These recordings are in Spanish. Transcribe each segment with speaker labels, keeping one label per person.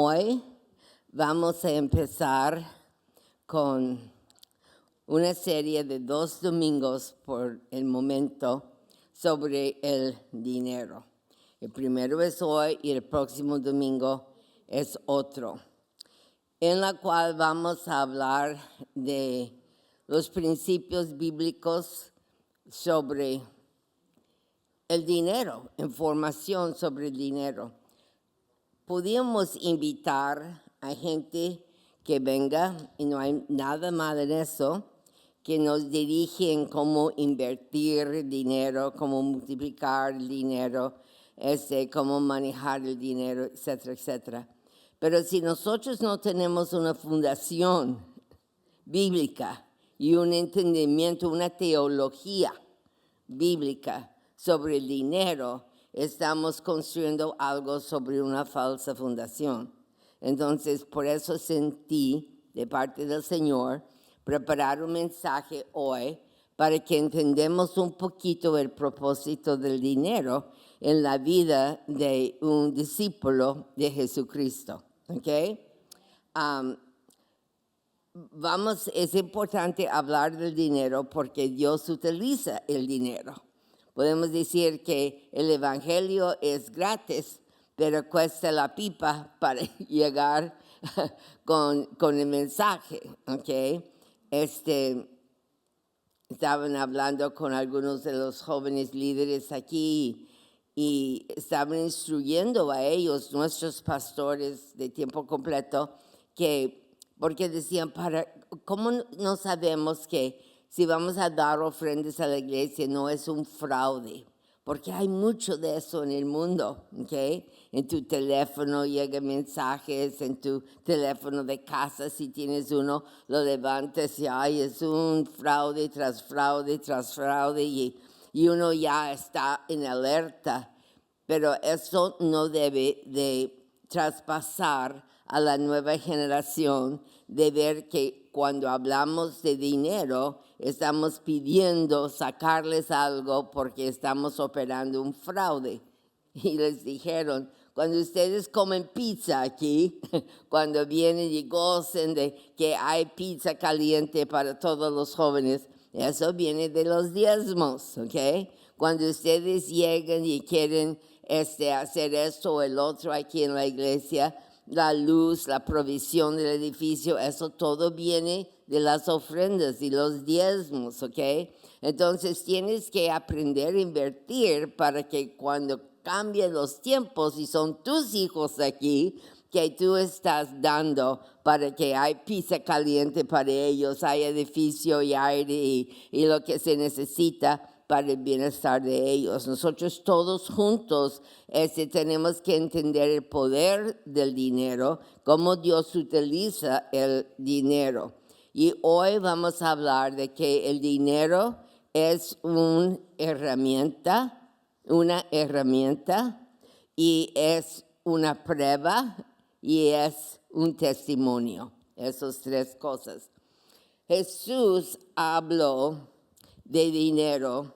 Speaker 1: Hoy vamos a empezar con una serie de 2 domingos por el momento sobre el dinero. El primero es hoy y el próximo domingo es otro, en la cual vamos a hablar de los principios bíblicos sobre el dinero, información sobre el dinero. Podíamos invitar a gente que venga, y no hay nada malo en eso, que nos dirige en cómo invertir dinero, cómo multiplicar el dinero, cómo manejar el dinero, etcétera, etcétera. Pero si nosotros no tenemos una fundación bíblica y un entendimiento, una teología bíblica sobre el dinero, estamos construyendo algo sobre una falsa fundación. Entonces, por eso sentí de parte del Señor preparar un mensaje hoy para que entendamos un poquito el propósito del dinero en la vida de un discípulo de Jesucristo. ¿Ok? Es importante hablar del dinero porque Dios utiliza el dinero. Podemos decir que el evangelio es gratis, pero cuesta la pipa para llegar con el mensaje, ¿ok? Estaban hablando con algunos de los jóvenes líderes aquí y estaban instruyendo a ellos, nuestros pastores de tiempo completo, porque decían, ¿cómo no sabemos que si vamos a dar ofrendas a la iglesia no es un fraude? Porque hay mucho de eso en el mundo, ¿ok? En tu teléfono llegan mensajes, en tu teléfono de casa, si tienes uno, lo levantas y es un fraude tras fraude tras fraude y uno ya está en alerta. Pero eso no debe de traspasar a la nueva generación de ver que cuando hablamos de dinero estamos pidiendo sacarles algo porque estamos operando un fraude. Y les dijeron, cuando ustedes comen pizza aquí, cuando vienen y gocen de que hay pizza caliente para todos los jóvenes, eso viene de los diezmos, ¿ok? Cuando ustedes llegan y quieren hacer esto o el otro aquí en la iglesia, la luz, la provisión del edificio, eso todo viene de las ofrendas y los diezmos, ¿ok? Entonces tienes que aprender a invertir para que cuando cambien los tiempos y son tus hijos aquí, que tú estás dando para que hay pizza caliente para ellos, hay edificio y aire y lo que se necesita para el bienestar de ellos. Nosotros todos juntos tenemos que entender el poder del dinero, cómo Dios utiliza el dinero. Y hoy vamos a hablar de que el dinero es una herramienta y es una prueba y es un testimonio. Esas 3 cosas. Jesús habló de dinero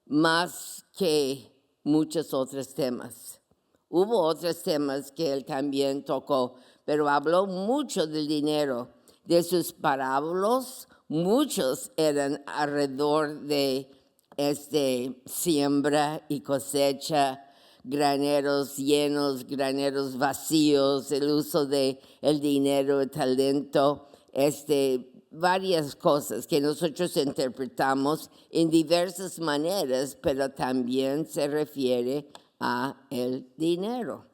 Speaker 1: más que muchos otros temas. Hubo otros temas que él también tocó, pero habló mucho del dinero. De sus parábolas, muchos eran alrededor de siembra y cosecha, graneros llenos, graneros vacíos, el uso de el dinero, el talento, varias cosas que nosotros interpretamos en diversas maneras, pero también se refiere a el dinero.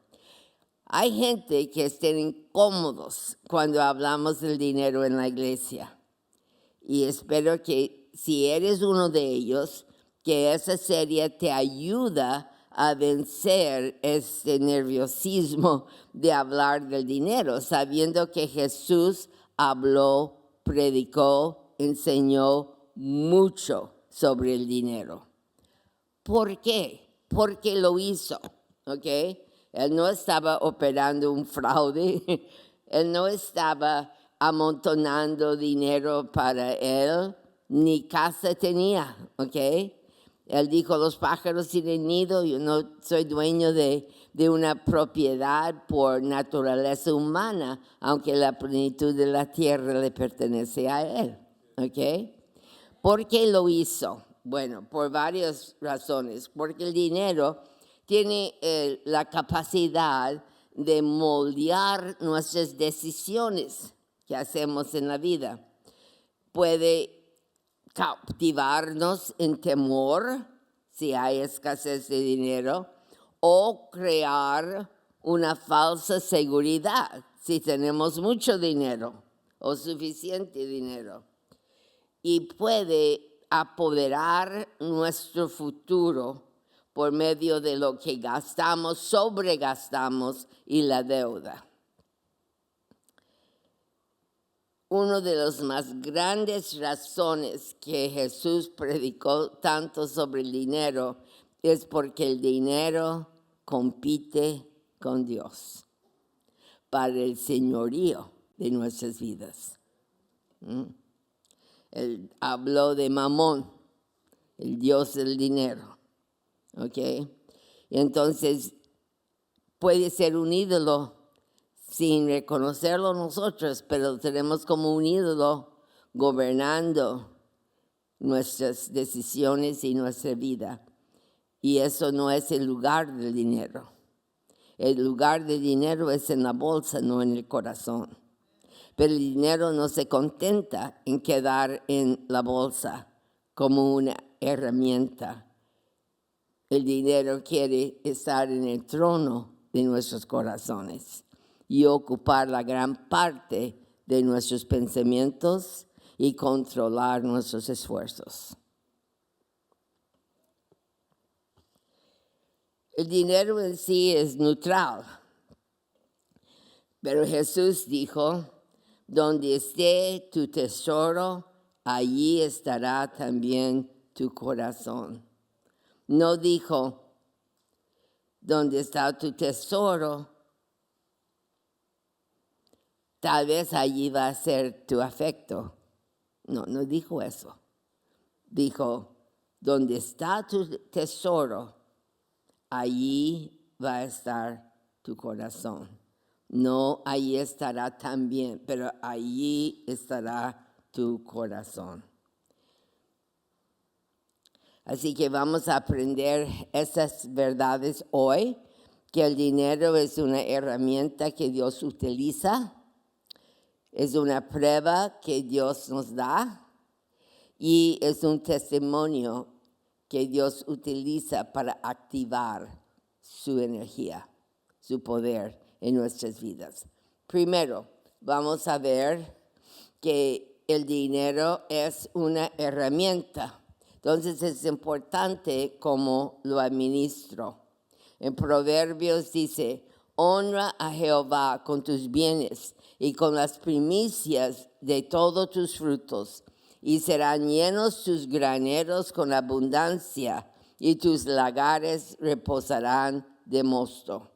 Speaker 1: Hay gente que están incómodos cuando hablamos del dinero en la iglesia y espero que si eres uno de ellos, que esa serie te ayuda a vencer este nerviosismo de hablar del dinero, sabiendo que Jesús habló, predicó, enseñó mucho sobre el dinero. ¿Por qué? Porque lo hizo, ¿ok? Él no estaba operando un fraude, él no estaba amontonando dinero para él, ni casa tenía, ¿ok? Él dijo, los pájaros tienen nido, yo no soy dueño de una propiedad por naturaleza humana, aunque la plenitud de la tierra le pertenece a Él. ¿Ok? ¿Por qué lo hizo? Bueno, por varias razones. Porque el dinero tiene la capacidad de moldear nuestras decisiones que hacemos en la vida. Puede cautivarnos en temor si hay escasez de dinero o crear una falsa seguridad si tenemos mucho dinero o suficiente dinero. Y puede apoderar nuestro futuro por medio de lo que gastamos, sobregastamos y la deuda. Una de las más grandes razones que Jesús predicó tanto sobre el dinero es porque el dinero compite con Dios para el señorío de nuestras vidas. Él habló de Mamón, el dios del dinero. ¿Ok? Y entonces puede ser un ídolo sin reconocerlo nosotros, pero tenemos como un ídolo gobernando nuestras decisiones y nuestra vida. Y eso no es el lugar del dinero. El lugar del dinero es en la bolsa, no en el corazón. Pero el dinero no se contenta en quedar en la bolsa como una herramienta. El dinero quiere estar en el trono de nuestros corazones y ocupar la gran parte de nuestros pensamientos y controlar nuestros esfuerzos. El dinero en sí es neutral, pero Jesús dijo, donde esté tu tesoro, allí estará también tu corazón. No dijo, donde está tu tesoro, tal vez allí va a ser tu afecto. No dijo eso. Dijo, donde está tu tesoro, allí va a estar tu corazón. No, allí estará también, pero allí estará tu corazón. Así que vamos a aprender esas verdades hoy, que el dinero es una herramienta que Dios utiliza, es una prueba que Dios nos da y es un testimonio que Dios utiliza para activar su energía, su poder en nuestras vidas. Primero, vamos a ver que el dinero es una herramienta. Entonces es importante cómo lo administro. En Proverbios dice, honra a Jehová con tus bienes y con las primicias de todos tus frutos, y serán llenos tus graneros con abundancia, y tus lagares reposarán de mosto.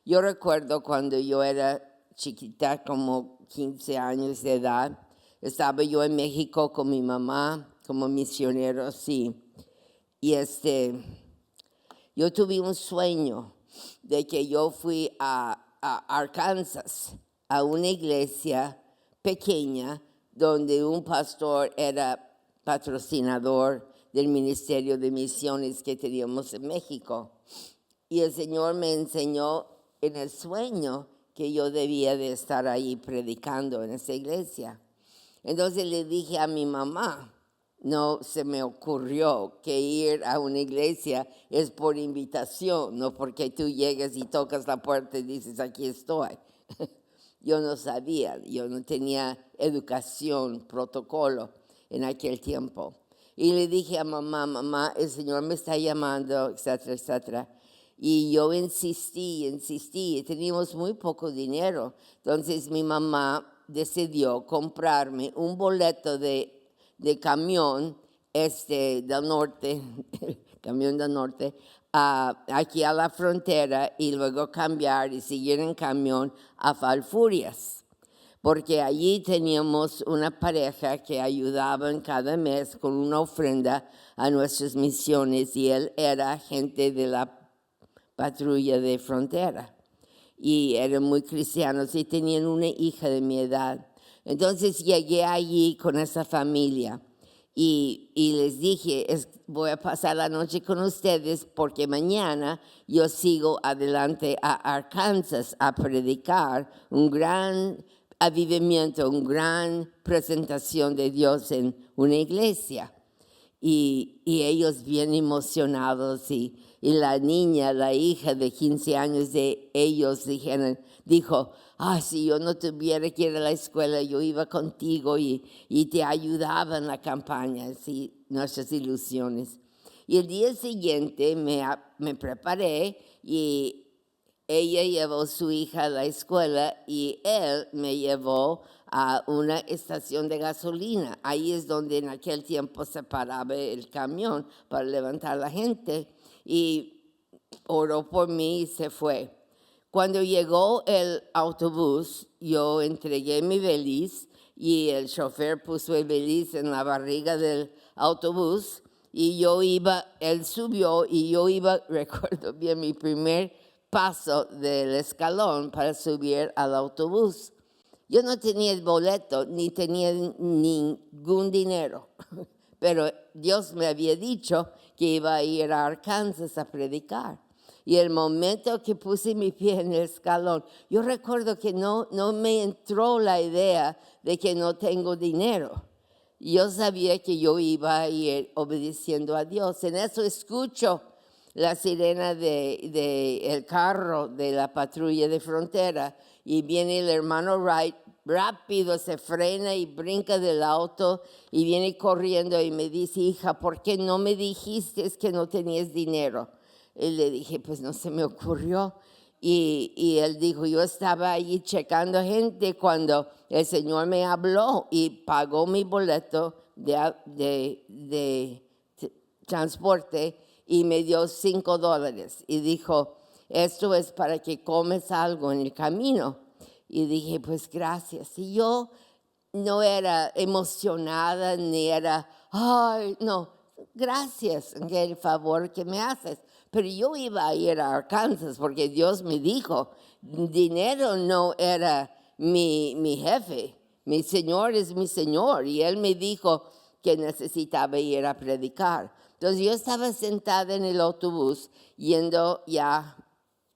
Speaker 1: Yo recuerdo cuando yo era chiquita, como 15 años de edad, estaba yo en México con mi mamá como misionero, sí. Y yo tuve un sueño de que yo fui a Arkansas, a una iglesia pequeña donde un pastor era patrocinador del ministerio de misiones que teníamos en México. Y el Señor me enseñó en el sueño que yo debía de estar ahí predicando en esa iglesia. Entonces le dije a mi mamá, no se me ocurrió que ir a una iglesia es por invitación, no porque tú llegues y tocas la puerta y dices, aquí estoy. Yo no sabía, yo no tenía educación, protocolo en aquel tiempo. Y le dije a mamá, el Señor me está llamando, etcétera, etcétera. Y yo insistí, teníamos muy poco dinero. Entonces mi mamá decidió comprarme un boleto de camión del norte, camión del norte, aquí a la frontera y luego cambiar y seguir en camión a Falfurrias. porque allí teníamos una pareja que ayudaban cada mes con una ofrenda a nuestras misiones y él era agente de la patrulla de frontera y eran muy cristianos y tenían una hija de mi edad. Entonces llegué allí con esa familia y les dije, voy a pasar la noche con ustedes porque mañana yo sigo adelante a Arkansas a predicar un gran avivamiento, una gran presentación de Dios en una iglesia. Y ellos bien emocionados y la niña, la hija de 15 años de ellos dijo, si yo no tuviera que ir a la escuela, yo iba contigo y te ayudaba en la campaña, sí, nuestras ilusiones. Y el día siguiente me preparé y ella llevó a su hija a la escuela y él me llevó a una estación de gasolina. Ahí es donde en aquel tiempo se paraba el camión para levantar a la gente y oró por mí y se fue. Cuando llegó el autobús, yo entregué mi beliz y el chofer puso el beliz en la barriga del autobús y él subió y yo iba, recuerdo bien, mi primer paso del escalón para subir al autobús. Yo no tenía el boleto ni tenía ningún dinero, pero Dios me había dicho que iba a ir a Arkansas a predicar. Y el momento que puse mi pie en el escalón, yo recuerdo que no me entró la idea de que no tengo dinero. Yo sabía que yo iba a ir obedeciendo a Dios. En eso escucho la sirena del carro de la patrulla de frontera y viene el hermano Wright, rápido se frena y brinca del auto y viene corriendo y me dice, hija, ¿por qué no me dijiste que no tenías dinero? Y le dije, pues no se me ocurrió. Y él dijo, yo estaba allí checando gente cuando el Señor me habló y pagó mi boleto de transporte y me dio $5 y dijo, esto es para que comes algo en el camino. Y dije, pues gracias. Y yo no era emocionada ni era, no, gracias en el favor que me haces. Pero yo iba a ir a Arkansas porque Dios me dijo, dinero no era mi jefe, mi Señor es mi Señor. Y Él me dijo que necesitaba ir a predicar. Entonces yo estaba sentada en el autobús yendo ya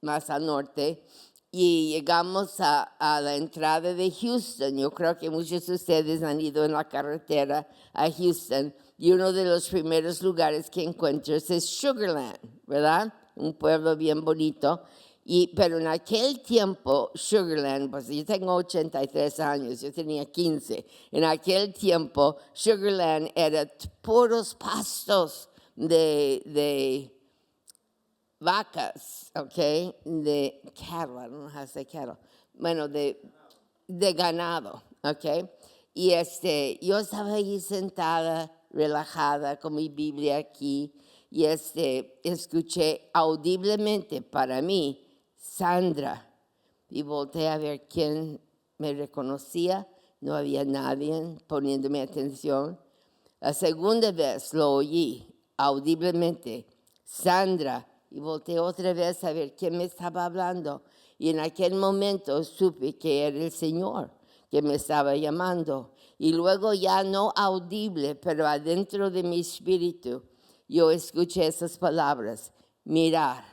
Speaker 1: más al norte y llegamos a la entrada de Houston. Yo creo que muchos de ustedes han ido en la carretera a Houston y uno de los primeros lugares que encuentras es Sugarland, ¿verdad? Un pueblo bien bonito. Pero en aquel tiempo, Sugarland, pues yo tengo 83 años, yo tenía 15. En aquel tiempo, Sugarland era puros pastos de vacas, ¿ok? De cattle, I don't know how to say cattle. Bueno, de ganado, ¿ok? Y yo estaba ahí sentada, relajada, con mi Biblia aquí, y escuché audiblemente para mí, Sandra, y volteé a ver quién me reconocía, no había nadie poniéndome atención. La segunda vez lo oí audiblemente, Sandra, y volteé otra vez a ver quién me estaba hablando. Y en aquel momento supe que era el Señor que me estaba llamando. Y luego ya no audible, pero adentro de mi espíritu, yo escuché esas palabras, mirar,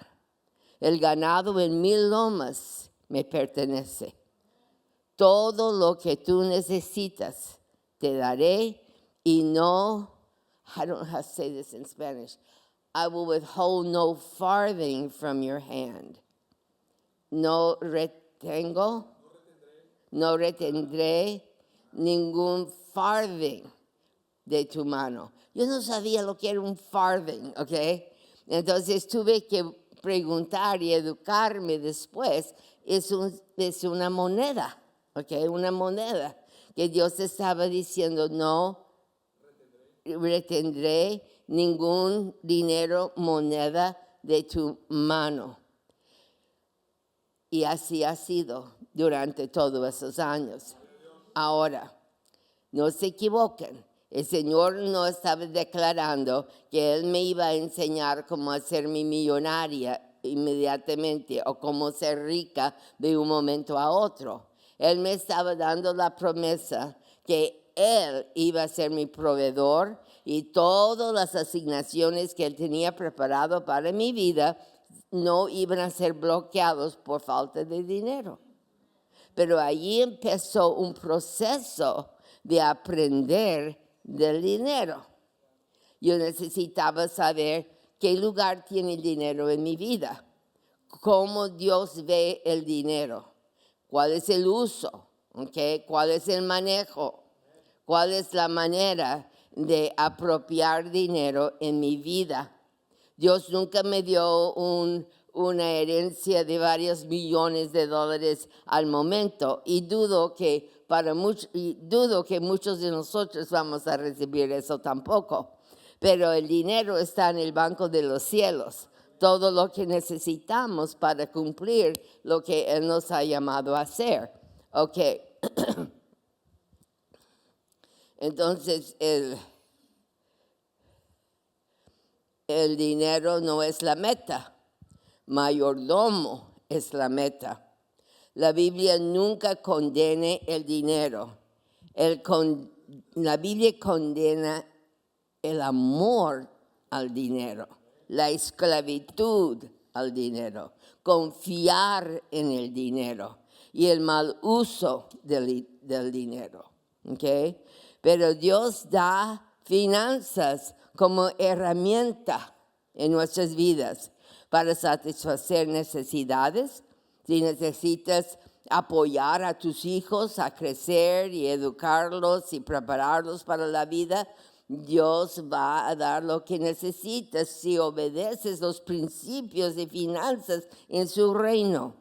Speaker 1: el ganado en 1000 lomas me pertenece. Todo lo que tú necesitas te daré y no, I don't know how to say this in Spanish, I will withhold no farthing from your hand. No retendré ningún farthing de tu mano. Yo no sabía lo que era un farthing, ¿ok? Entonces tuve que preguntar y educarme después. Es una moneda, ¿ok? Una moneda que Dios estaba diciendo, no retendré ningún dinero, moneda de tu mano. Y así ha sido durante todos esos años. Ahora, no se equivoquen. El Señor no estaba declarando que Él me iba a enseñar cómo hacerme millonaria inmediatamente o cómo ser rica de un momento a otro. Él me estaba dando la promesa que Él iba a ser mi proveedor y todas las asignaciones que Él tenía preparado para mi vida no iban a ser bloqueados por falta de dinero. Pero allí empezó un proceso de aprender del dinero. Yo necesitaba saber qué lugar tiene el dinero en mi vida, cómo Dios ve el dinero, cuál es el uso, ¿okay? Cuál es el manejo, cuál es la manera de apropiar dinero en mi vida. Dios nunca me dio una herencia de varios millones de dólares al momento y dudo que muchos de nosotros vamos a recibir eso tampoco. Pero el dinero está en el banco de los cielos, todo lo que necesitamos para cumplir lo que Él nos ha llamado a hacer. Ok. Entonces, el dinero no es la meta, mayordomo es la meta. La Biblia nunca condena el dinero. La Biblia condena el amor al dinero, la esclavitud al dinero, confiar en el dinero y el mal uso del dinero. ¿Okay? Pero Dios da finanzas como herramienta en nuestras vidas para satisfacer necesidades. Si necesitas apoyar a tus hijos a crecer y educarlos y prepararlos para la vida, Dios va a dar lo que necesitas si obedeces los principios de finanzas en su reino.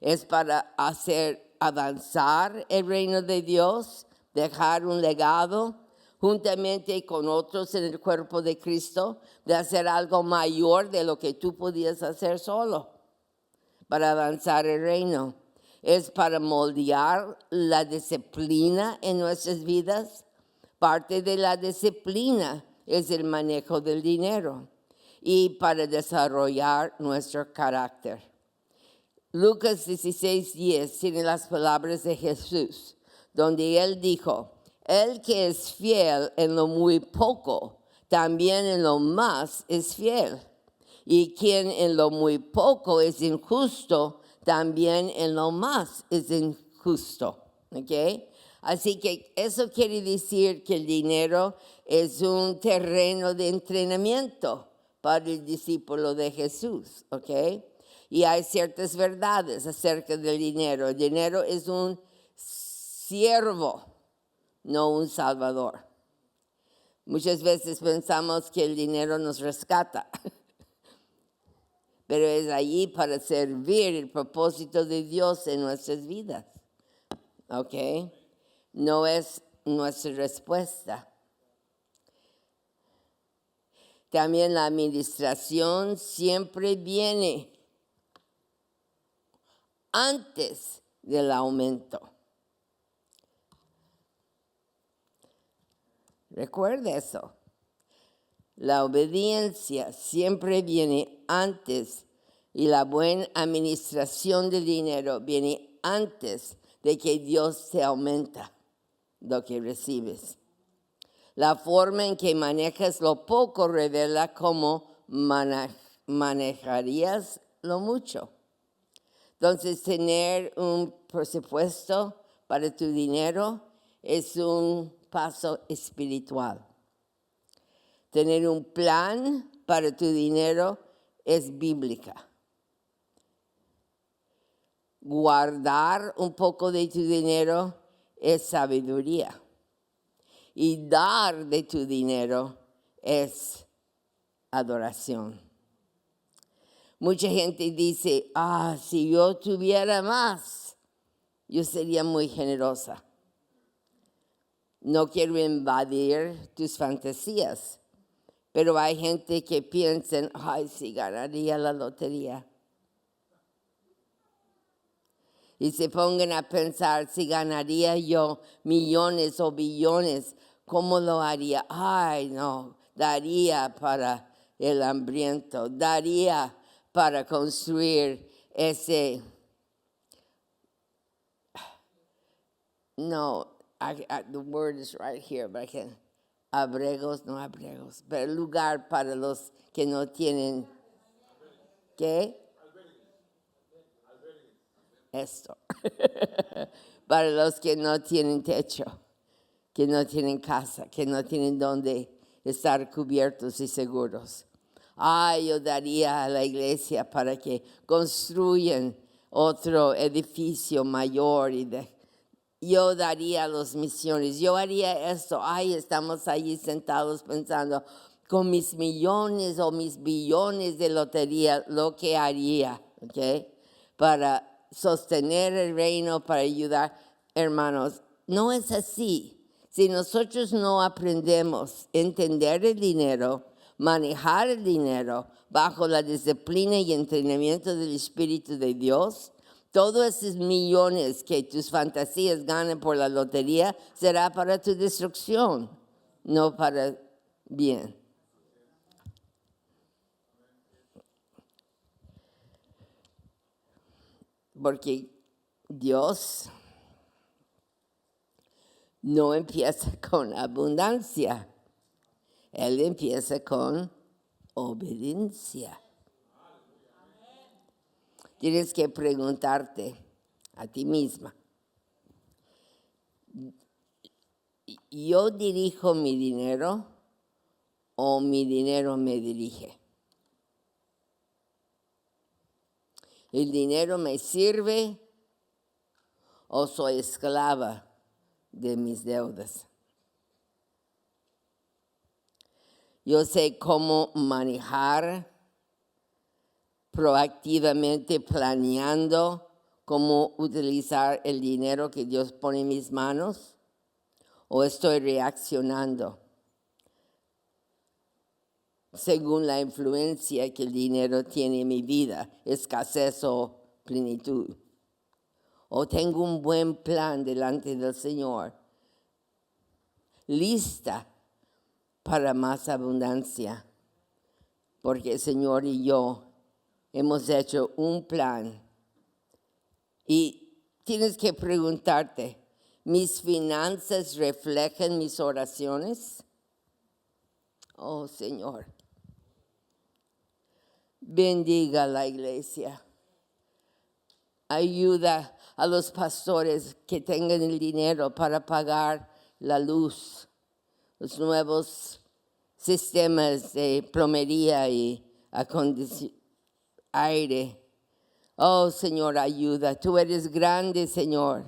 Speaker 1: Es para hacer avanzar el reino de Dios, dejar un legado juntamente con otros en el cuerpo de Cristo, de hacer algo mayor de lo que tú podías hacer solo para avanzar el reino. Es para moldear la disciplina en nuestras vidas. Parte de la disciplina es el manejo del dinero y para desarrollar nuestro carácter. Lucas 16:10 tiene las palabras de Jesús, donde Él dijo: el que es fiel en lo muy poco, también en lo más es fiel. Y quien en lo muy poco es injusto, también en lo más es injusto. ¿Okay? Así que eso quiere decir que el dinero es un terreno de entrenamiento para el discípulo de Jesús. ¿Okay? Y hay ciertas verdades acerca del dinero. El dinero es un siervo, no un salvador. Muchas veces pensamos que el dinero nos rescata, pero es allí para servir el propósito de Dios en nuestras vidas. ¿Ok? No es nuestra respuesta. También la administración siempre viene antes del aumento. Recuerda eso. La obediencia siempre viene antes y la buena administración del dinero viene antes de que Dios te aumenta lo que recibes. La forma en que manejas lo poco revela cómo manejarías lo mucho. Entonces, tener un presupuesto para tu dinero es un paso espiritual. Tener un plan para tu dinero es bíblica. Guardar un poco de tu dinero es sabiduría. Y dar de tu dinero es adoración. Mucha gente dice: si yo tuviera más, yo sería muy generosa. No quiero invadir tus fantasías, pero hay gente que piensa: si ganaría la lotería. y se pongan a pensar si ganaría yo millones o billones, ¿cómo lo haría? Ay, no, daría para el hambriento, daría para construir ese, no, the word is right here, but I can't, abrigos, pero lugar para los que no tienen, ¿qué? Esto, para los que no tienen techo, que no tienen casa, que no tienen donde estar cubiertos y seguros. Ay, yo daría a la iglesia para que construyan otro edificio mayor yo daría a las misiones, yo haría esto. Ay, estamos allí sentados pensando con mis millones o mis billones de lotería, lo que haría, ¿ok? Para sostener el reino, para ayudar. Hermanos, no es así. Si nosotros no aprendemos a entender el dinero, manejar el dinero bajo la disciplina y entrenamiento del Espíritu de Dios, todos esos millones que tus fantasías ganan por la lotería será para tu destrucción, no para bien. Porque Dios no empieza con abundancia, Él empieza con obediencia. Tienes que preguntarte a ti misma, ¿yo dirijo mi dinero o mi dinero me dirige? ¿El dinero me sirve o soy esclava de mis deudas? Yo sé cómo manejar proactivamente, planeando cómo utilizar el dinero que Dios pone en mis manos, o estoy reaccionando según la influencia que el dinero tiene en mi vida, escasez o plenitud. O tengo un buen plan delante del Señor, lista para más abundancia, porque el Señor y yo hemos hecho un plan. Y tienes que preguntarte, ¿mis finanzas reflejan mis oraciones? Oh, Señor, bendiga a la iglesia. Ayuda a los pastores que tengan el dinero para pagar la luz, los nuevos sistemas de plomería y aire. Oh, Señor, ayuda. Tú eres grande, Señor.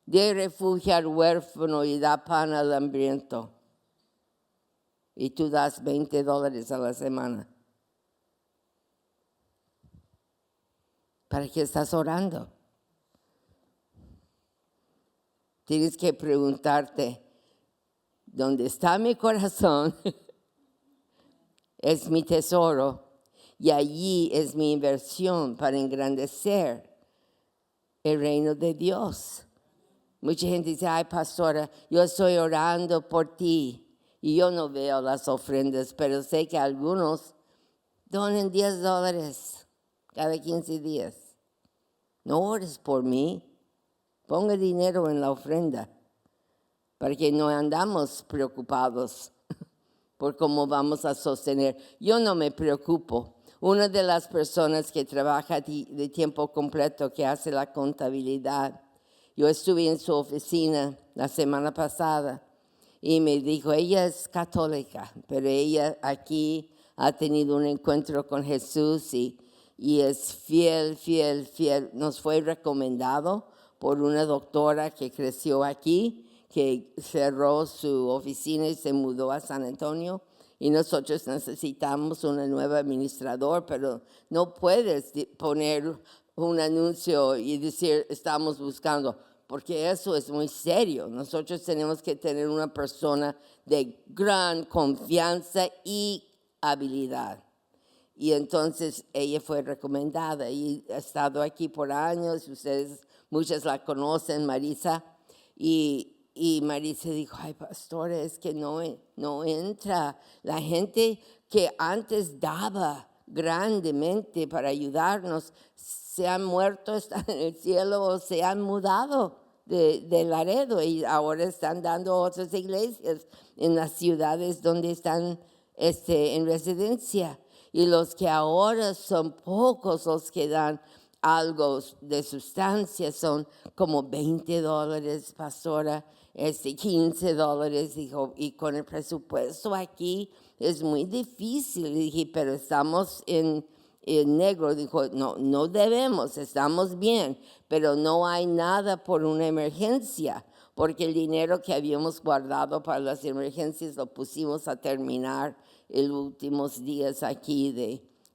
Speaker 1: De refugio al huérfano y da pan al hambriento. Y tú das $20 a la semana. ¿Para qué estás orando? Tienes que preguntarte, ¿dónde está mi corazón? Es mi tesoro. Y allí es mi inversión para engrandecer el reino de Dios. Mucha gente dice, ay, pastora, yo estoy orando por ti. Y yo no veo las ofrendas, pero sé que algunos donan $10 cada 15 días. No ores por mí. Ponga dinero en la ofrenda, para que no andamos preocupados por cómo vamos a sostener. Yo no me preocupo. Una de las personas que trabaja de tiempo completo, que hace la contabilidad, yo estuve en su oficina la semana pasada y me dijo, ella es católica, pero ella aquí ha tenido un encuentro con Jesús y es fiel. Nos fue recomendado por una doctora que creció aquí, que cerró su oficina y se mudó a San Antonio. Y nosotros necesitamos un nuevo administrador, pero no puedes poner un anuncio y decir, estamos buscando, porque eso es muy serio. Nosotros tenemos que tener una persona de gran confianza y habilidad. Y entonces ella fue recomendada y ha estado aquí por años. Ustedes, muchas la conocen, Marisa. Y Marisa dijo, ay, pastor, es que no entra. La gente que antes daba grandemente para ayudarnos, se han muerto, están en el cielo o se han mudado de Laredo y ahora están dando otras iglesias en las ciudades donde están en residencia. Y los que ahora son pocos los que dan algo de sustancia, son como $20, pastora, $15, dijo, y con el presupuesto aquí es muy difícil. Y dije, pero estamos en negro. Dijo, no debemos, estamos bien, pero no hay nada por una emergencia, porque el dinero que habíamos guardado para las emergencias lo pusimos a terminar los últimos días aquí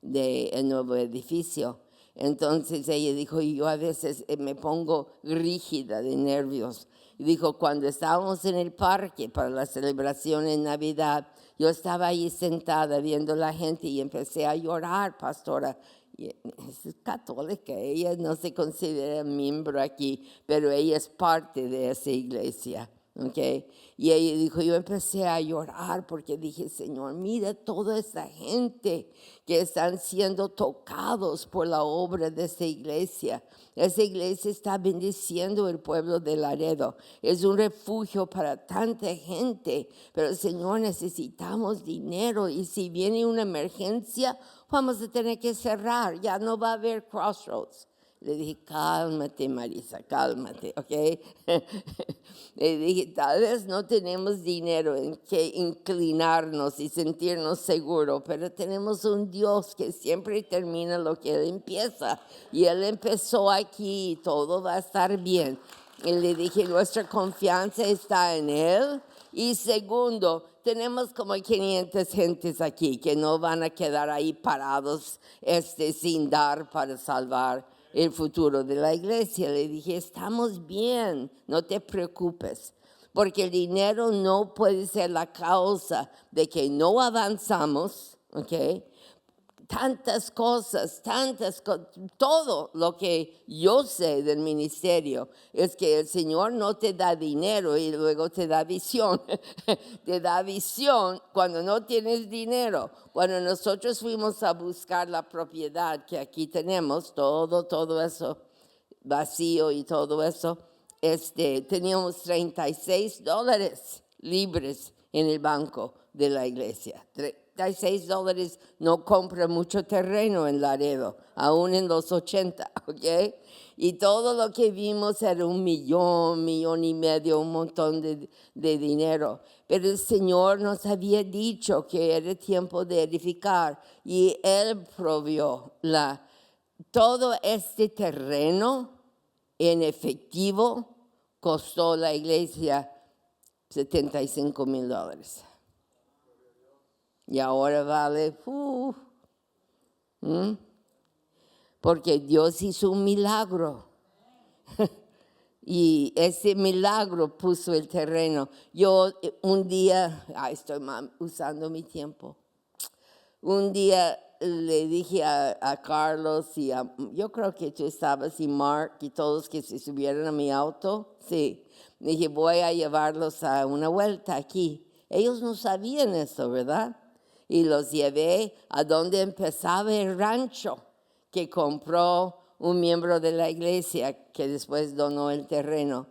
Speaker 1: de el nuevo edificio. Entonces ella dijo, y yo a veces me pongo rígida de nervios. Y dijo, cuando estábamos en el parque para la celebración en Navidad, yo estaba ahí sentada viendo la gente y empecé a llorar, pastora. Y es católica, ella no se considera miembro aquí, pero ella es parte de esa iglesia. Okay. Y ella dijo, yo empecé a llorar porque dije, Señor, mira toda esa gente que están siendo tocados por la obra de esa iglesia. Esa iglesia está bendiciendo el pueblo de Laredo. Es un refugio para tanta gente, pero Señor, necesitamos dinero y si viene una emergencia, vamos a tener que cerrar, ya no va a haber Crossroads. Le dije, cálmate, Marisa, cálmate, ¿ok? Le dije, tal vez no tenemos dinero en que inclinarnos y sentirnos seguros, pero tenemos un Dios que siempre termina lo que Él empieza. Y Él empezó aquí y todo va a estar bien. Y le dije, nuestra confianza está en Él. Y segundo, tenemos como 500 gentes aquí que no van a quedar ahí parados sin dar para salvar el futuro de la iglesia. Le dije, estamos bien, no te preocupes, porque el dinero no puede ser la causa de que no avanzamos, ¿ok? Tantas cosas, todo lo que yo sé del ministerio es que el Señor no te da dinero y luego te da visión. Te da visión cuando no tienes dinero. Cuando nosotros fuimos a buscar la propiedad que aquí tenemos, todo eso vacío y todo eso, teníamos $36 libres en el banco de la iglesia. $36 no compra mucho terreno en Laredo, aún en los 80, ¿ok? Y todo lo que vimos era $1 millón, $1.5 millones, un montón de dinero. Pero el Señor nos había dicho que era tiempo de edificar y Él provió todo este terreno en efectivo costó la iglesia $75,000. Y ahora vale, porque Dios hizo un milagro. Y ese milagro puso el terreno. Yo un día, estoy usando mi tiempo. Un día le dije a Carlos yo creo que tú estabas y Mark y todos que se subieron a mi auto. Sí, dije, voy a llevarlos a una vuelta aquí. Ellos no sabían eso, ¿verdad? Y los llevé a donde empezaba el rancho que compró un miembro de la iglesia que después donó el terreno.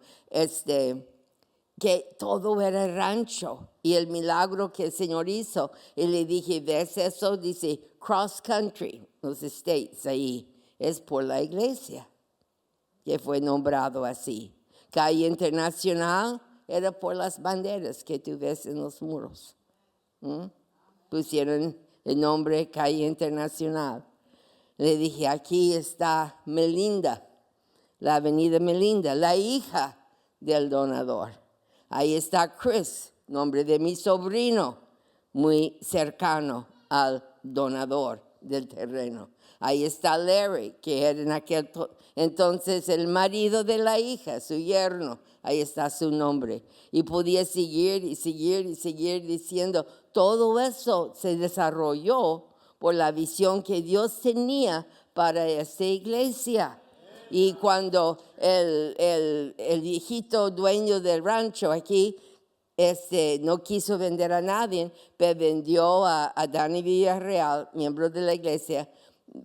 Speaker 1: Que todo era rancho y el milagro que el Señor hizo. Y le dije, ¿ves eso? Dice, cross country, los States ahí. Es por la iglesia que fue nombrado así. Calle Internacional era por las banderas que tú ves en los muros. Pusieron el nombre Calle Internacional. Le dije, aquí está Melinda, la avenida Melinda, la hija del donador. Ahí está Chris, nombre de mi sobrino, muy cercano al donador del terreno. Ahí está Larry, que era en aquel entonces el marido de la hija, su yerno. Ahí está su nombre. Y podía seguir y seguir y seguir diciendo, todo eso se desarrolló por la visión que Dios tenía para esta iglesia. Y cuando el viejito dueño del rancho aquí no quiso vender a nadie, pero vendió a Dani Villarreal, miembro de la iglesia,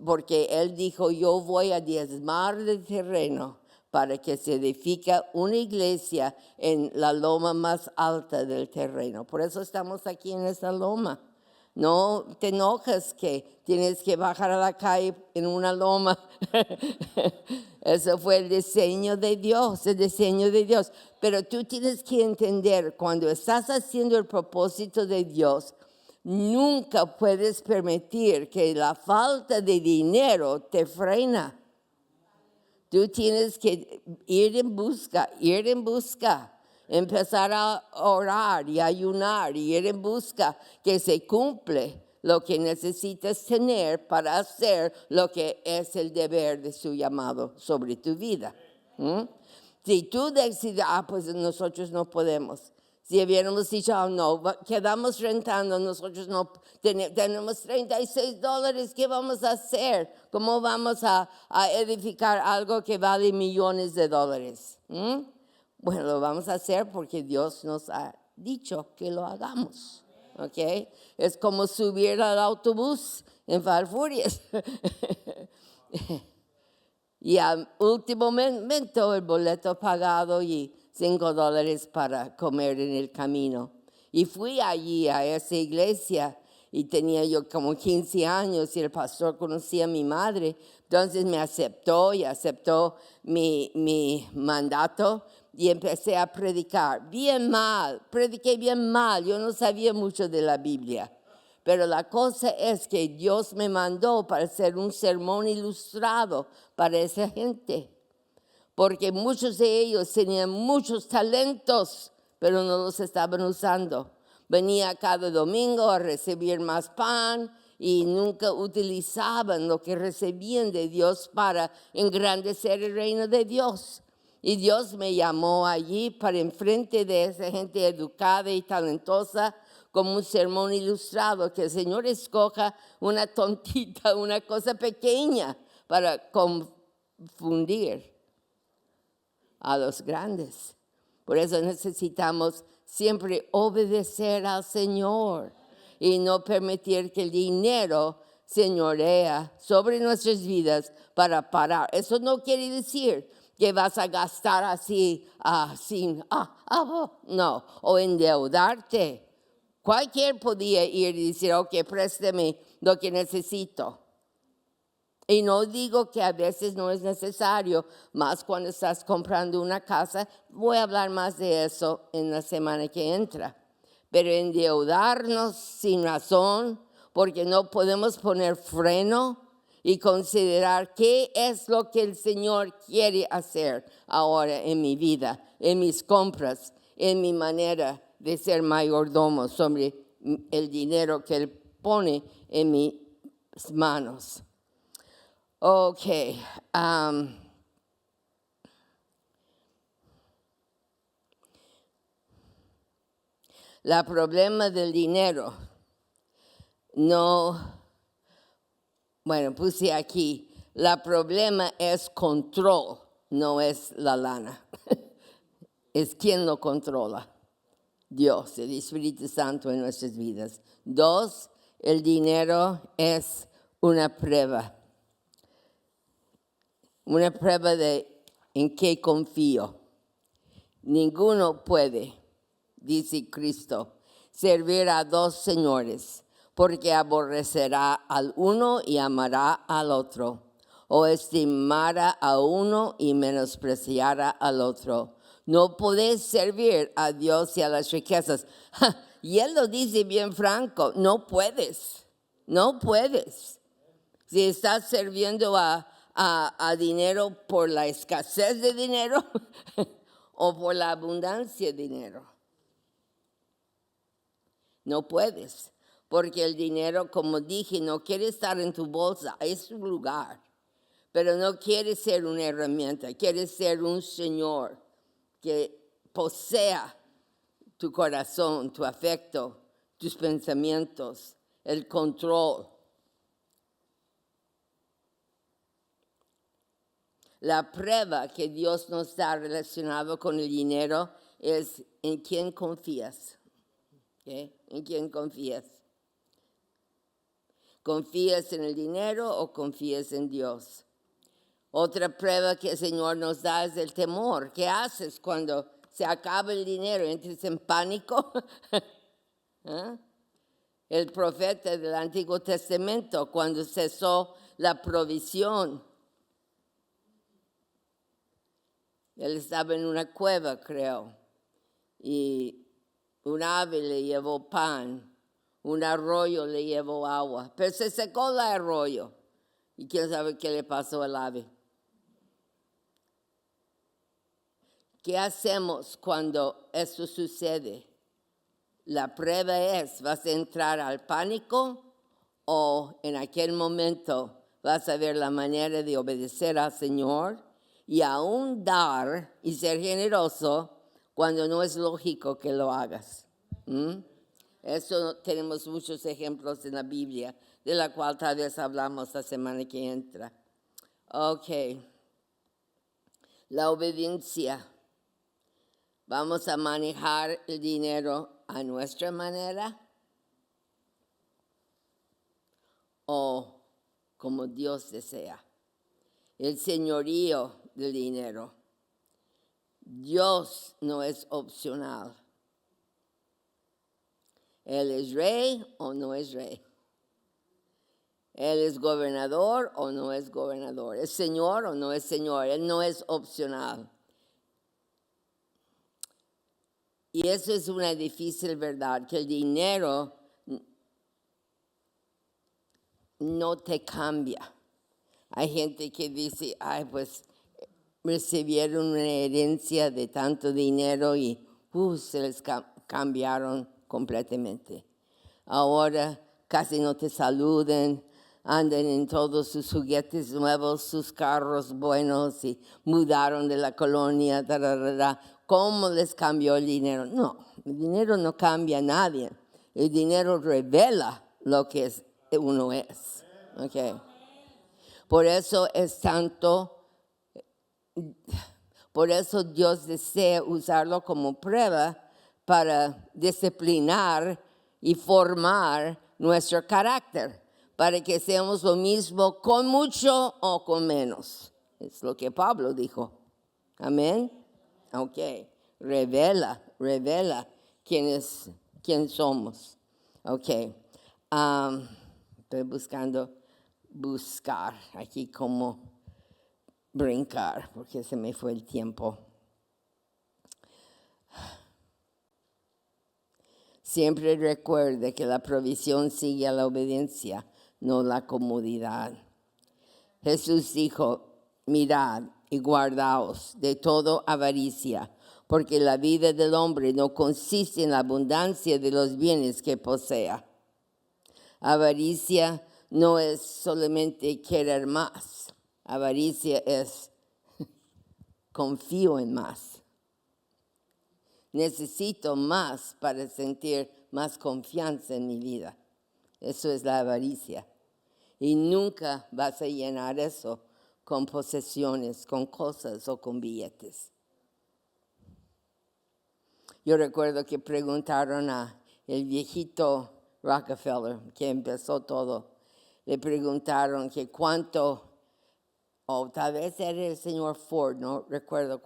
Speaker 1: porque él dijo, yo voy a diezmar de terreno para que se edifique una iglesia en la loma más alta del terreno. Por eso estamos aquí en esa loma. No te enojes que tienes que bajar a la calle en una loma. Eso fue el diseño de Dios, el diseño de Dios. Pero tú tienes que entender, cuando estás haciendo el propósito de Dios, nunca puedes permitir que la falta de dinero te frena. Tú tienes que ir en busca, empezar a orar y ayunar y ir en busca que se cumple lo que necesitas tener para hacer lo que es el deber de su llamado sobre tu vida. Si tú decides, pues nosotros no podemos. Si hubiéramos dicho, no, quedamos rentando, nosotros no tenemos $36, ¿qué vamos a hacer? ¿Cómo vamos a edificar algo que vale millones de dólares? Bueno, lo vamos a hacer porque Dios nos ha dicho que lo hagamos. ¿Ok? Es como subir al autobús en Falfurrias. Y al último momento el boleto pagado y $5 para comer en el camino. Y fui allí a esa iglesia y tenía yo como 15 años y el pastor conocía a mi madre. Entonces me aceptó y aceptó mi mandato y empecé a predicar. Bien mal, prediqué bien mal. Yo no sabía mucho de la Biblia. Pero la cosa es que Dios me mandó para hacer un sermón ilustrado para esa gente. Porque muchos de ellos tenían muchos talentos, pero no los estaban usando. Venía cada domingo a recibir más pan y nunca utilizaban lo que recibían de Dios para engrandecer el reino de Dios. Y Dios me llamó allí para enfrente de esa gente educada y talentosa, como un sermón ilustrado, que el Señor escoja una tontita, una cosa pequeña para confundir a los grandes. Por eso necesitamos siempre obedecer al Señor y no permitir que el dinero señorea sobre nuestras vidas para parar. Eso no quiere decir que vas a gastar así, no, o endeudarte. Cualquier podía ir y decir, ok, préstame lo que necesito. Y no digo que a veces no es necesario, más cuando estás comprando una casa. Voy a hablar más de eso en la semana que entra. Pero endeudarnos sin razón, porque no podemos poner freno y considerar qué es lo que el Señor quiere hacer ahora en mi vida, en mis compras, en mi manera de ser mayordomo sobre el dinero que Él pone en mis manos. Ok. La problema del dinero puse aquí, la problema es control, no es la lana. Es quien lo controla. Dios, el Espíritu Santo en nuestras vidas. 2, el dinero es una prueba de en qué confío. Ninguno puede, dice Cristo, servir a 2 señores, porque aborrecerá al uno y amará al otro, o estimará a uno y menospreciará al otro. No podés servir a Dios y a las riquezas. Y Él lo dice bien franco, no puedes. Si estás sirviendo a dinero por la escasez de dinero o por la abundancia de dinero. No puedes, porque el dinero, como dije, no quiere estar en tu bolsa, es un lugar, pero no quiere ser una herramienta, quiere ser un Señor que posea tu corazón, tu afecto, tus pensamientos, el control. La prueba que Dios nos da relacionado con el dinero es en quién confías. ¿Okay? ¿En quién confías? ¿Confías en el dinero o confías en Dios? Otra prueba que el Señor nos da es el temor. ¿Qué haces cuando se acaba el dinero? ¿Entres en pánico? ¿Ah? El profeta del Antiguo Testamento, cuando cesó la provisión, él estaba en una cueva, creo, y un ave le llevó pan, un arroyo le llevó agua, pero se secó el arroyo y quién sabe qué le pasó al ave. ¿Qué hacemos cuando eso sucede? La prueba es, ¿vas a entrar al pánico o en aquel momento vas a ver la manera de obedecer al Señor y aún dar y ser generoso cuando no es lógico que lo hagas? Eso tenemos muchos ejemplos en la Biblia, de la cual tal vez hablamos la semana que entra. Ok. La obediencia. ¿Vamos a manejar el dinero a nuestra manera o como Dios desea? El señorío del dinero. Dios no es opcional. Él es rey o no es rey. Él es gobernador o no es gobernador. Es señor o no es señor. Él no es opcional. Y eso es una difícil verdad, que el dinero no te cambia. Hay gente que dice, ay, pues recibieron una herencia de tanto dinero y se les cambiaron completamente. Ahora casi no te saluden, andan en todos sus juguetes nuevos, sus carros buenos y mudaron de la colonia, ¿Cómo les cambió el dinero? No, el dinero no cambia a nadie. El dinero revela lo que uno es. Okay. Por eso es tanto, por eso Dios desea usarlo como prueba para disciplinar y formar nuestro carácter, para que seamos lo mismo con mucho o con menos. Es lo que Pablo dijo. Amén. Ok. Revela quién somos. Ok. Estoy buscar aquí cómo brincar, porque se me fue el tiempo. Siempre recuerde que la provisión sigue a la obediencia, no la comodidad. Jesús dijo, mirad y guardaos de toda avaricia, porque la vida del hombre no consiste en la abundancia de los bienes que posea. Avaricia no es solamente querer más. Avaricia es confío en más. Necesito más para sentir más confianza en mi vida. Eso es la avaricia. Y nunca vas a llenar eso con posesiones, con cosas o con billetes. Yo recuerdo que preguntaron a el viejito Rockefeller, que empezó todo, le preguntaron que cuánto, o tal vez era el señor Ford, no recuerdo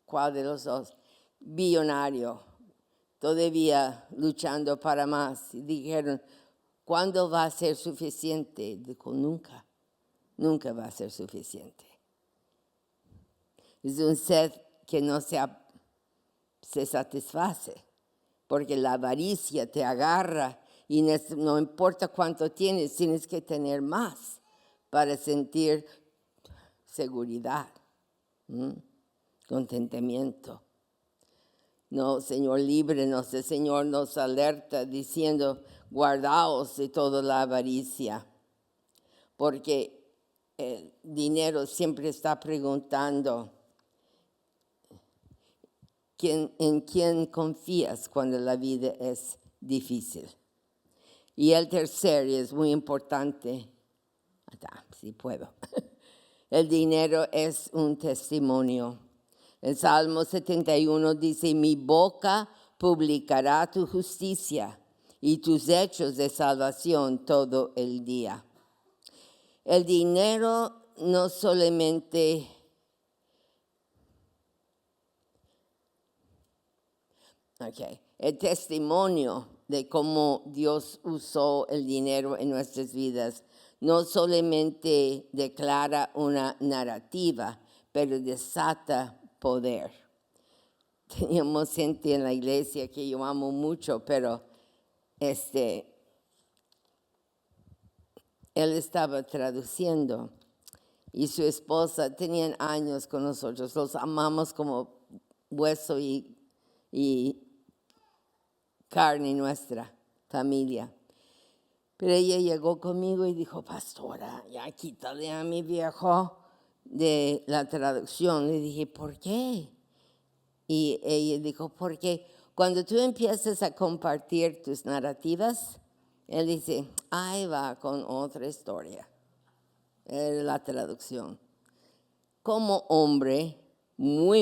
Speaker 1: cuál de los dos, billonario, todavía luchando para más. Y dijeron, ¿cuándo va a ser suficiente? Dijo, nunca va a ser suficiente. Es un sed que no se satisface, porque la avaricia te agarra y no importa cuánto tienes que tener más para sentir seguridad, contentamiento. No, Señor, líbrenos, el Señor nos alerta diciendo, guardaos de toda la avaricia, porque el dinero siempre está preguntando, ¿en quién confías cuando la vida es difícil? Y el tercero, y es muy importante, si puedo, El dinero es un testimonio. El Salmo 71 dice, mi boca publicará tu justicia y tus hechos de salvación todo el día. El dinero no solamente el testimonio de cómo Dios usó el dinero en nuestras vidas no solamente declara una narrativa, pero desata poder. Teníamos gente en la iglesia que yo amo mucho, pero él estaba traduciendo y su esposa tenían años con nosotros, los amamos como hueso y carne nuestra familia. Pero ella llegó conmigo y dijo, pastora, ya quítale a mi viejo de la traducción. Le dije, ¿por qué? Y ella dijo, porque cuando tú empiezas a compartir tus narrativas, él dice, ahí va con otra historia. Era la traducción. Como hombre, muy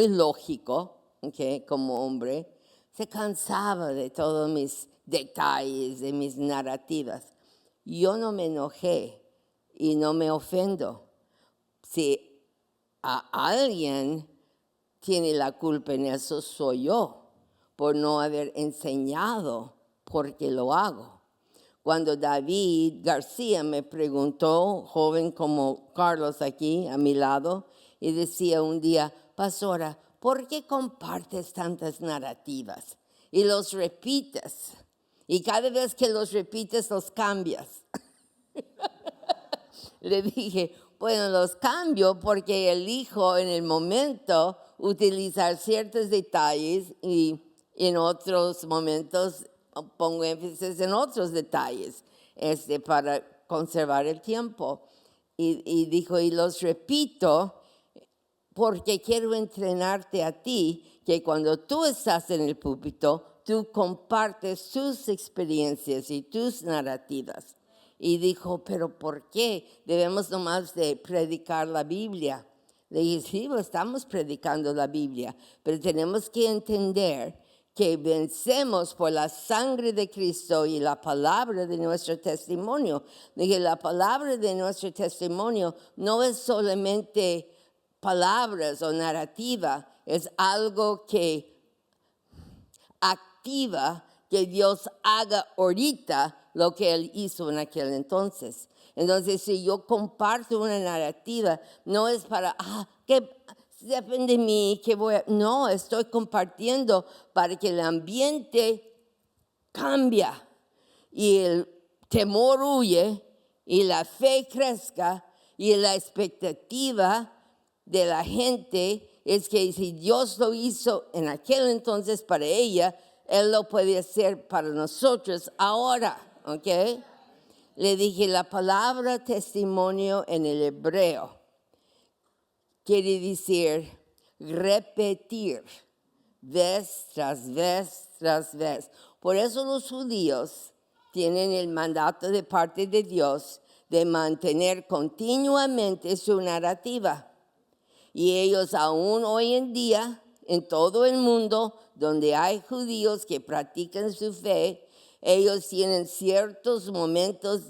Speaker 1: lógico, como hombre, se cansaba de todos mis detalles, de mis narrativas. Yo no me enojé y no me ofendo. Si a alguien tiene la culpa en eso, soy yo, por no haber enseñado por qué lo hago. Cuando David García me preguntó, joven como Carlos aquí a mi lado, y decía un día, pastora, ¿por qué compartes tantas narrativas? Y los repites. Y cada vez que los repites, los cambias. Le dije, bueno, los cambio porque elijo en el momento utilizar ciertos detalles y en otros momentos pongo énfasis en otros detalles para conservar el tiempo. Y dijo, y los repito porque quiero entrenarte a ti, que cuando tú estás en el púlpito, tú compartes tus experiencias y tus narrativas. Y dijo, ¿pero por qué? Debemos nomás de predicar la Biblia. Le dije, sí, estamos predicando la Biblia, pero tenemos que entender que vencemos por la sangre de Cristo y la palabra de nuestro testimonio. Dije, la palabra de nuestro testimonio no es solamente palabras o narrativa, es algo que activa que Dios haga ahorita lo que Él hizo en aquel entonces. Entonces, si yo comparto una narrativa, no es para, que depende de mí, que voy a... No, estoy compartiendo para que el ambiente cambie y el temor huye y la fe crezca y la expectativa de la gente es que si Dios lo hizo en aquel entonces para ella, Él lo puede hacer para nosotros ahora, ¿ok? Le dije, la palabra testimonio en el hebreo quiere decir repetir, vez tras vez tras vez. Por eso los judíos tienen el mandato de parte de Dios de mantener continuamente su narrativa. Y ellos aún hoy en día, en todo el mundo, donde hay judíos que practican su fe, ellos tienen ciertos momentos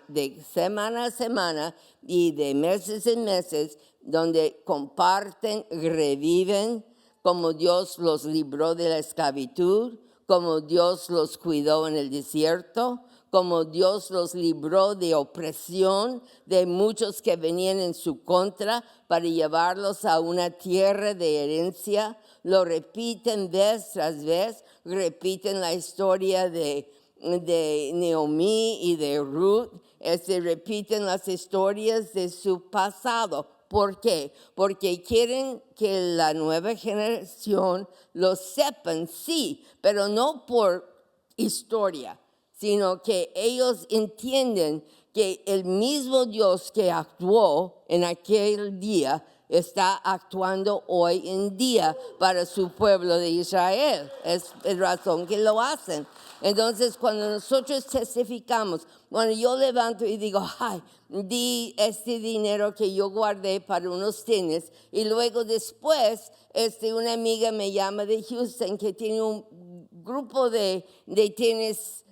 Speaker 1: de semana a semana y de meses en meses donde comparten, reviven como Dios los libró de la esclavitud, como Dios los cuidó en el desierto, como Dios los libró de opresión de muchos que venían en su contra para llevarlos a una tierra de herencia. Lo repiten vez tras vez, repiten la historia de Naomi y de Ruth, repiten las historias de su pasado. ¿Por qué? Porque quieren que la nueva generación lo sepan, sí, pero no por historia, sino que ellos entienden que el mismo Dios que actuó en aquel día está actuando hoy en día para su pueblo de Israel. Es razón que lo hacen. Entonces, cuando nosotros testificamos, bueno, yo levanto y digo, ay, di este dinero que yo guardé para unos tenis, y luego después, una amiga me llama de Houston que tiene un grupo de tenis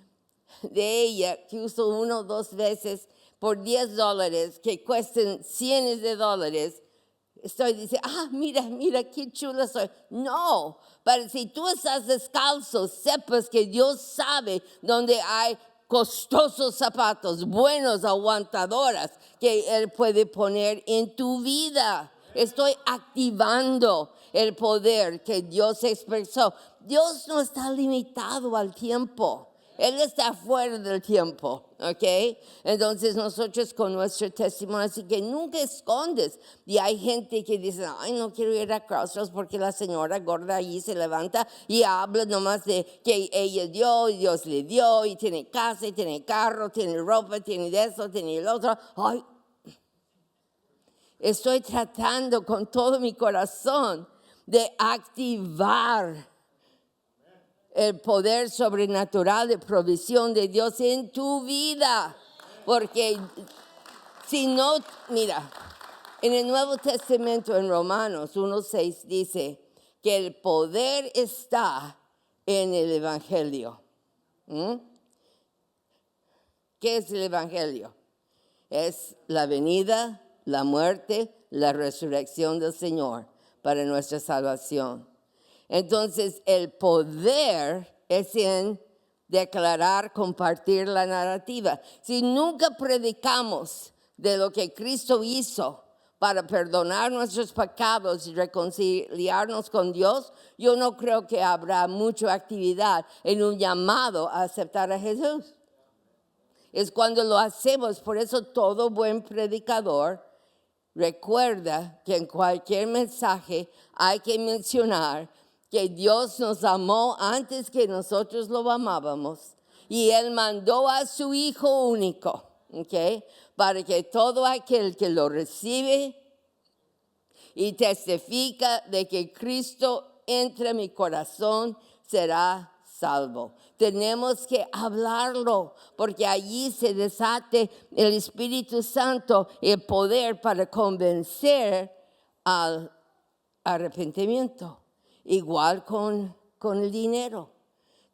Speaker 1: de ella que uso 1 o 2 veces por $10, que cuestan cientos de dólares. Estoy diciendo, mira, qué chula soy. No, pero si tú estás descalzo, sepas que Dios sabe dónde hay costosos zapatos, buenos, aguantadoras, que Él puede poner en tu vida. Estoy activando el poder que Dios expresó. Dios no está limitado al tiempo. Él está fuera del tiempo, ¿ok? Entonces nosotros con nuestro testimonio, así que nunca escondes. Y hay gente que dice, ay, no quiero ir a Crossroads porque la señora gorda allí se levanta y habla nomás de que ella dio y Dios le dio y tiene casa y tiene carro, tiene ropa, tiene eso, tiene el otro. Ay, estoy tratando con todo mi corazón de activar el poder sobrenatural de provisión de Dios en tu vida. Porque si no, mira, en el Nuevo Testamento, en Romanos 1:6, dice que el poder está en el Evangelio. ¿Qué es el Evangelio? Es la venida, la muerte, la resurrección del Señor para nuestra salvación. Entonces, el poder es en declarar, compartir la narrativa. Si nunca predicamos de lo que Cristo hizo para perdonar nuestros pecados y reconciliarnos con Dios, yo no creo que habrá mucha actividad en un llamado a aceptar a Jesús. Es cuando lo hacemos. Por eso todo buen predicador recuerda que en cualquier mensaje hay que mencionar que Dios nos amó antes que nosotros lo amábamos, y Él mandó a su Hijo único, ¿ok? Para que todo aquel que lo recibe y testifica de que Cristo entra en mi corazón será salvo. Tenemos que hablarlo, porque allí se desate el Espíritu Santo, el poder para convencer al arrepentimiento. Igual con el dinero.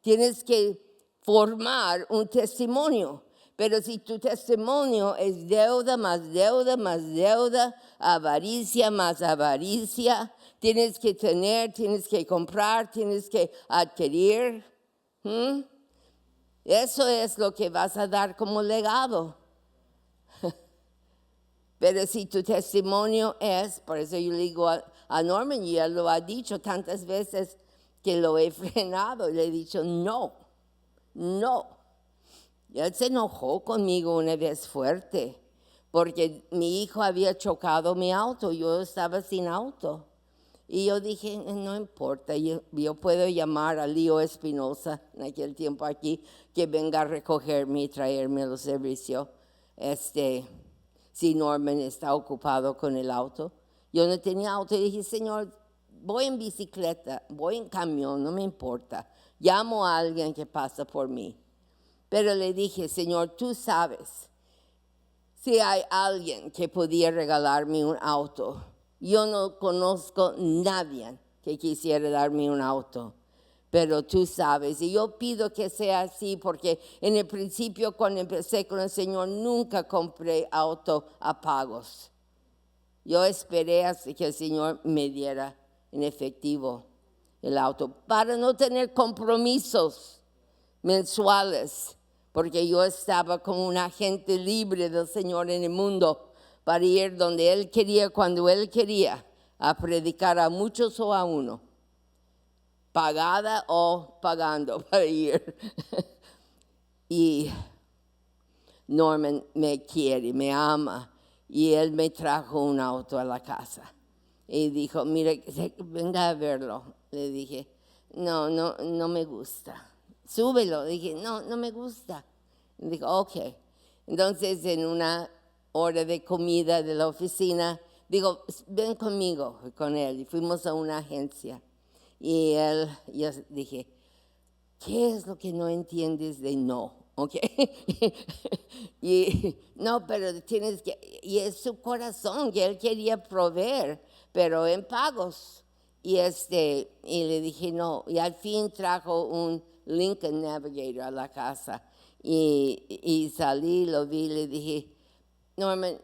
Speaker 1: Tienes que formar un testimonio. Pero si tu testimonio es deuda, más deuda, más deuda, avaricia, más avaricia, tienes que tener, tienes que comprar, tienes que adquirir. Eso es lo que vas a dar como legado. Pero si tu testimonio es, por eso yo le digo a Norman, y él lo ha dicho tantas veces que lo he frenado, y le he dicho, no. Y él se enojó conmigo una vez fuerte, porque mi hijo había chocado mi auto, yo estaba sin auto. Y yo dije, no importa, yo puedo llamar a Leo Espinosa, en aquel tiempo aquí, que venga a recogerme y traerme a los servicios. Si Norman está ocupado con el auto. Yo no tenía auto y dije, Señor, voy en bicicleta, voy en camión, no me importa. Llamo a alguien que pasa por mí. Pero le dije, Señor, tú sabes si hay alguien que podía regalarme un auto. Yo no conozco nadie que quisiera darme un auto, pero tú sabes. Y yo pido que sea así, porque en el principio, cuando empecé con el Señor, nunca compré auto a pagos. Yo esperé hasta que el Señor me diera en efectivo el auto, para no tener compromisos mensuales, porque yo estaba como un agente libre del Señor en el mundo, para ir donde Él quería, cuando Él quería, a predicar a muchos o a uno, pagada o pagando para ir. Y Norman me quiere, me ama, y él me trajo un auto a la casa. Y dijo, mire, venga a verlo. Le dije, no me gusta. Súbelo. Dije, no me gusta. Dijo, ok. Entonces, en una hora de comida de la oficina, digo, ven conmigo, con él. Y fuimos a una agencia. Y yo dije, ¿qué es lo que no entiendes de no? ¿Ok? Y no, pero tienes que, y es su corazón que él quería proveer, pero en pagos. Y le dije no, y al fin trajo un Lincoln Navigator a la casa. Y salí, lo vi, le dije, Norman,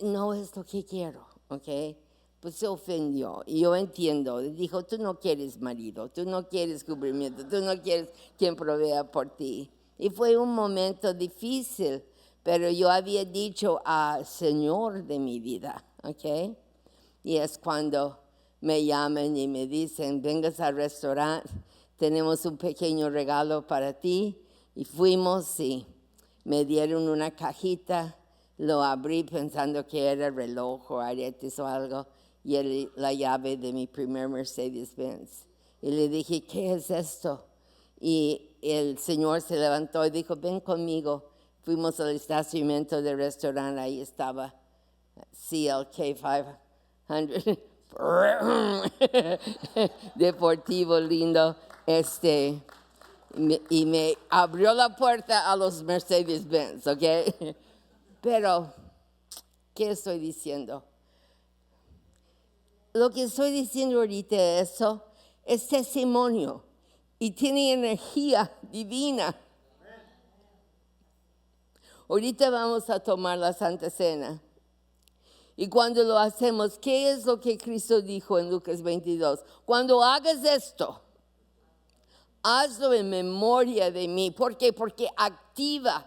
Speaker 1: no es lo que quiero, ¿ok? Pues se ofendió, y yo entiendo. Dijo, tú no quieres marido, tú no quieres cubrimiento, tú no quieres quien provea por ti. Y fue un momento difícil, pero yo había dicho al Señor de mi vida, ¿ok? Y es cuando me llaman y me dicen, vengas al restaurante, tenemos un pequeño regalo para ti. Y fuimos y me dieron una cajita, lo abrí pensando que era reloj o aretes o algo, y la llave de mi primer Mercedes-Benz. Y le dije, ¿qué es esto? Y el señor se levantó y dijo, ven conmigo. Fuimos al estacionamiento del restaurante, ahí estaba CLK 500, deportivo lindo, y me abrió la puerta a los Mercedes-Benz, ¿ok? Pero, ¿qué estoy diciendo? Lo que estoy diciendo ahorita, eso es testimonio y tiene energía divina. Ahorita vamos a tomar la Santa Cena. Y cuando lo hacemos, ¿qué es lo que Cristo dijo en Lucas 22? Cuando hagas esto, hazlo en memoria de mí. ¿Por qué? Porque activa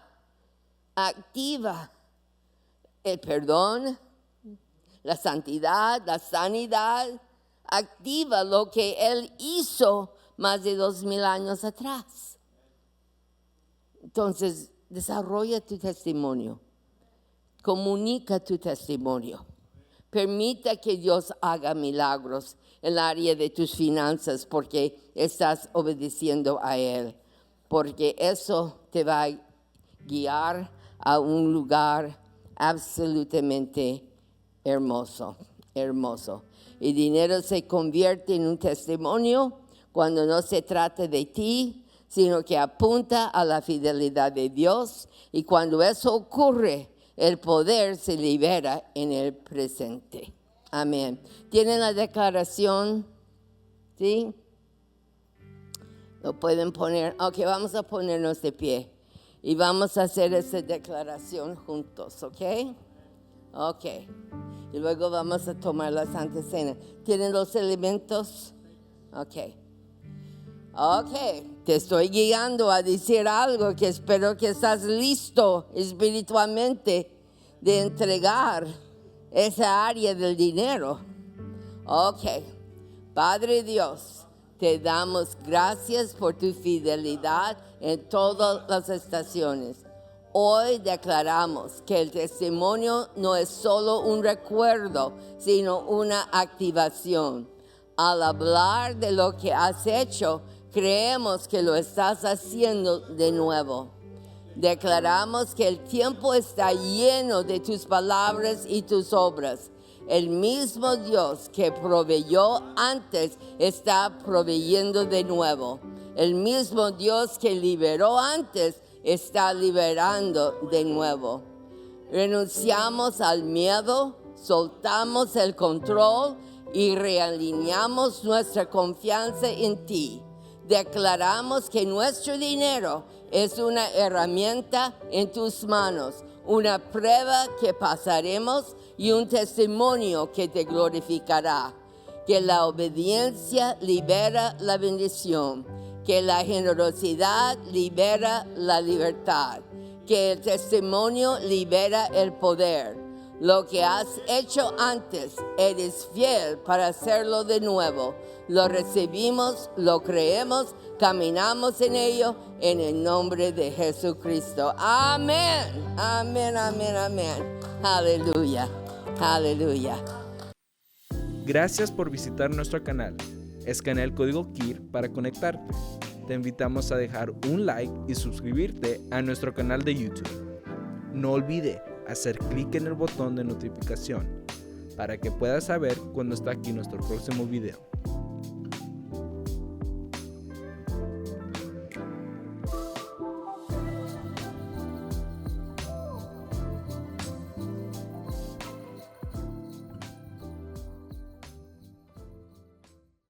Speaker 1: el perdón, la santidad, la sanidad, activa lo que Él hizo más de 2000 años atrás. Entonces, desarrolla tu testimonio, comunica tu testimonio, permita que Dios haga milagros en el área de tus finanzas porque estás obedeciendo a Él, porque eso te va a guiar a un lugar absolutamente hermoso, hermoso. El dinero se convierte en un testimonio cuando no se trata de ti, sino que apunta a la fidelidad de Dios. Y cuando eso ocurre, el poder se libera en el presente. Amén. ¿Tienen la declaración? ¿Sí? Lo pueden poner. Ok, vamos a ponernos de pie. Y vamos a hacer esa declaración juntos, ¿ok? Ok. Y luego vamos a tomar la Santa Cena. ¿Tienen los elementos? Ok. Ok. Te estoy guiando a decir algo que espero que estás listo espiritualmente de entregar esa área del dinero. Ok. Padre Dios, te damos gracias por tu fidelidad en todas las estaciones. Hoy declaramos que el testimonio no es solo un recuerdo, sino una activación. Al hablar de lo que has hecho, creemos que lo estás haciendo de nuevo. Declaramos que el tiempo está lleno de tus palabras y tus obras. El mismo Dios que proveyó antes está proveyendo de nuevo. El mismo Dios que liberó antes está liberando de nuevo. Renunciamos al miedo, soltamos el control y realineamos nuestra confianza en ti. Declaramos que nuestro dinero es una herramienta en tus manos, una prueba que pasaremos y un testimonio que te glorificará. Que la obediencia libera la bendición, que la generosidad libera la libertad, que el testimonio libera el poder. Lo que has hecho antes, eres fiel para hacerlo de nuevo. Lo recibimos, lo creemos, caminamos en ello, en el nombre de Jesucristo. Amén, amén, amén, amén. Aleluya, aleluya.
Speaker 2: Gracias por visitar nuestro canal. Escanea el código KIR para conectarte. Te invitamos a dejar un like y suscribirte a nuestro canal de YouTube. No olvide hacer clic en el botón de notificación. para que puedas saber cuando está aquí nuestro próximo video.